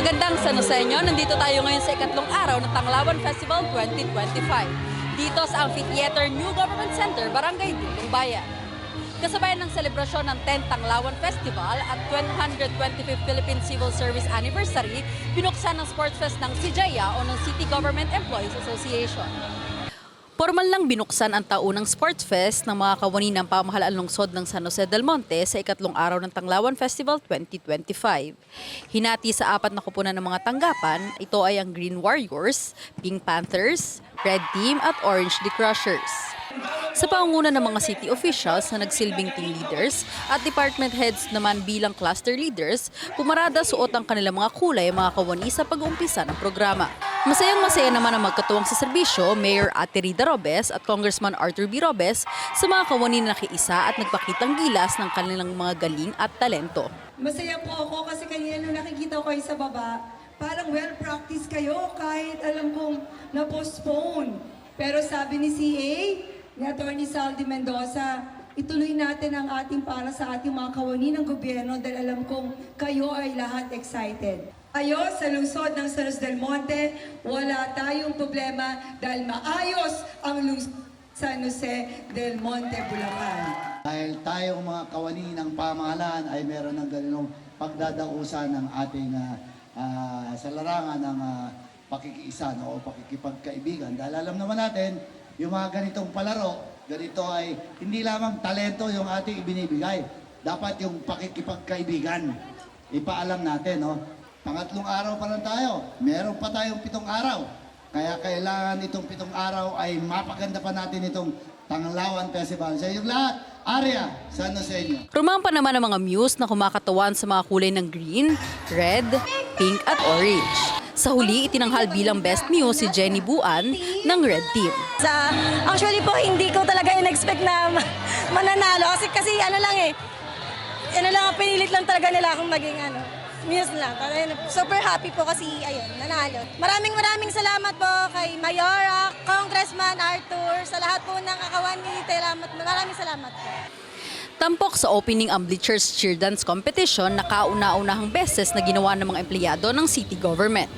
Magandang San Joseño, nandito tayo ngayon sa ikatlong araw ng Tanglawan Festival 2025. Dito sa Amphitheater New Government Center, Barangay Dulong Bayan. Kasabay ng selebrasyon ng 10th Tanglawan Festival at 125th Philippine Civil Service Anniversary, binuksan ng Sports Fest ng CJA o ng City Government Employees Association. Formal lang binuksan ang taunang Sports Fest ng mga kawani ng pamahalaan lungsod ng San Jose del Monte sa ikatlong araw ng Tanglawan Festival 2025. Hinati sa apat na kupunan ng mga tanggapan, ito ay ang Green Warriors, Pink Panthers, Red Team at Orange the Crushers. Sa pangunguna ng mga city officials na nagsilbing team leaders at department heads naman bilang cluster leaders, pumarada suot ang kanilang mga kulay mga kawani sa pag-uumpisa ng programa. Masayang-masaya naman ang magkatuwang sa serbisyo, Mayor Ate Rida Robes at Congressman Arthur B. Robes sa mga kawani na nakiisa at nagpakitang gilas ng kanilang mga galing at talento. Masaya po ako kasi kanina nung nakikita ko kayo sa baba, parang well-practiced kayo kahit alam kong na-postpone. Pero sabi ni CA, ni Atty. Saldi Mendoza, ituloy natin ang ating para sa ating mga kawani ng gobyerno dahil alam kong kayo ay lahat excited. Tayo sa lungsod ng San Jose del Monte, wala tayong problema dahil maayos ang lungsod San Jose del Monte, Bulacan. Dahil tayong mga kawani ng pamahalaan ay meron ng ganitong pagdadausan ng ating sa larangan ng pakikiisa o pakikipagkaibigan. Dahil alam naman natin, yung mga ganitong palaro, ganito ay hindi lamang talento yung ating ibinibigay. Dapat yung pakikipagkaibigan. Ipaalam natin, no? Pangatlong araw pa lang tayo. Meron pa tayong 7 araw. Kaya kailangan itong 7 araw ay mapaganda pa natin itong Tanglawan Festival. Sa inyong lahat, Arya, San Joseño. Rumampa naman ang mga muse na kumakatawan sa mga kulay ng green, red, pink at orange. Sa huli, itinanghal bilang best muse si Jenny Buan ng Red Team. Actually po, hindi ko talaga in-expect na mananalo. Kasi ano lang pinilit lang talaga nila akong maging muse lang. Super happy po kasi ayun, nanalo. Maraming salamat po kay Mayora, Congressman Arthur, sa lahat po ng akawani. Maraming salamat po. Tampok sa opening ang Bleachers Cheer Dance Competition na kauna-unahang beses na ginawa ng mga empleyado ng city government.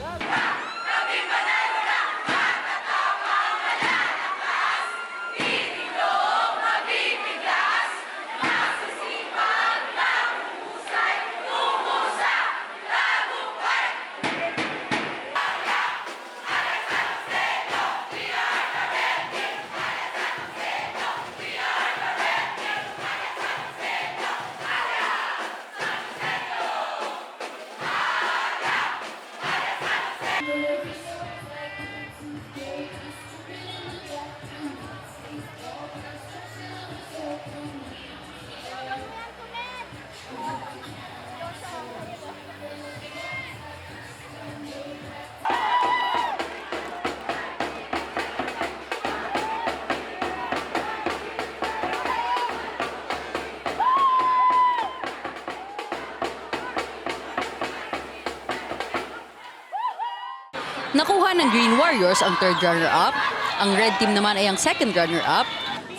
Nakuha ng Green Warriors ang third runner-up, ang Red Team naman ay ang second runner-up,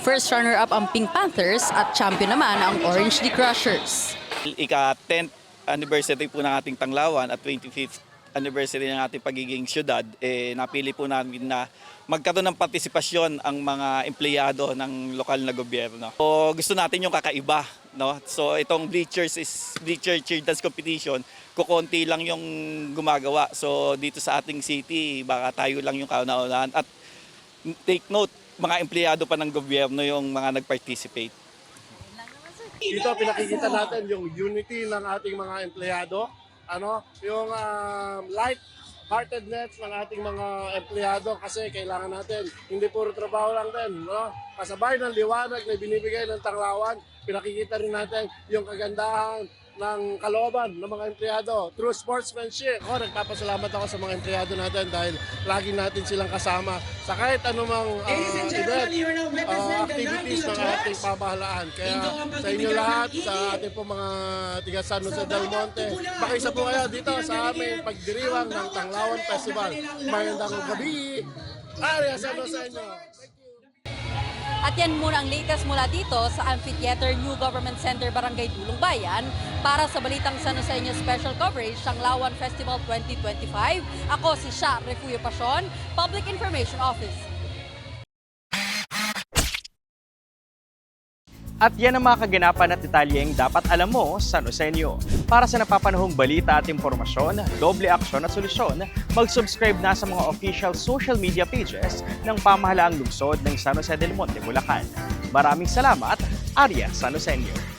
first runner-up ang Pink Panthers at champion naman ang Orange the Crushers. Ika-10th anniversary po ng ating Tanglawan at 25th anniversary ng ating pagiging syudad, napili po namin na magkaroon ng partisipasyon ang mga empleyado ng lokal na gobyerno. So, gusto natin yung kakaiba, no? So itong Bleacher Cheer Dance Competition, kukonti lang yung gumagawa. So dito sa ating city, baka tayo lang yung kauna-unahan. At take note, mga empleyado pa ng gobyerno yung mga nag-participate. Dito pinakikita natin yung unity ng ating mga empleyado, yung light-heartedness ng ating mga empleyado kasi kailangan natin hindi puro trabaho lang din, no? Kasabay ng liwanag na binibigay ng Tanglawan, pinakikita rin natin yung kagandahan ng kalooban ng mga empleyado through sportsmanship. Ako, nagpapasalamat ako sa mga empleyado natin dahil lagi natin silang kasama sa kahit anumang event, activities ng ating pamahalaan. Kaya sa inyo lahat, sa ating po mga tiga San Jose del Monte, pakisa po kayo dito sa aming pagdiriwang ng Tanglawan Festival. Magandang gabi! Arya San Joseño! Thank you! At yan muna ang latest mula dito sa Amphitheater New Government Center, Barangay Dulong Bayan. Para sa Balitang San Joseño Special Coverage ng Lawan Festival 2025, ako si Sha Refugio Pasion, Public Information Office. At yan ang mga kaganapan at detalyeng dapat alam mo sa San Joseño. Para sa napapanahong balita at impormasyon, doble aksyon at solusyon, mag-subscribe na sa mga official social media pages ng pamahalaang lungsod ng San Jose del Monte, Bulacan. Maraming salamat, Arya San Joseño.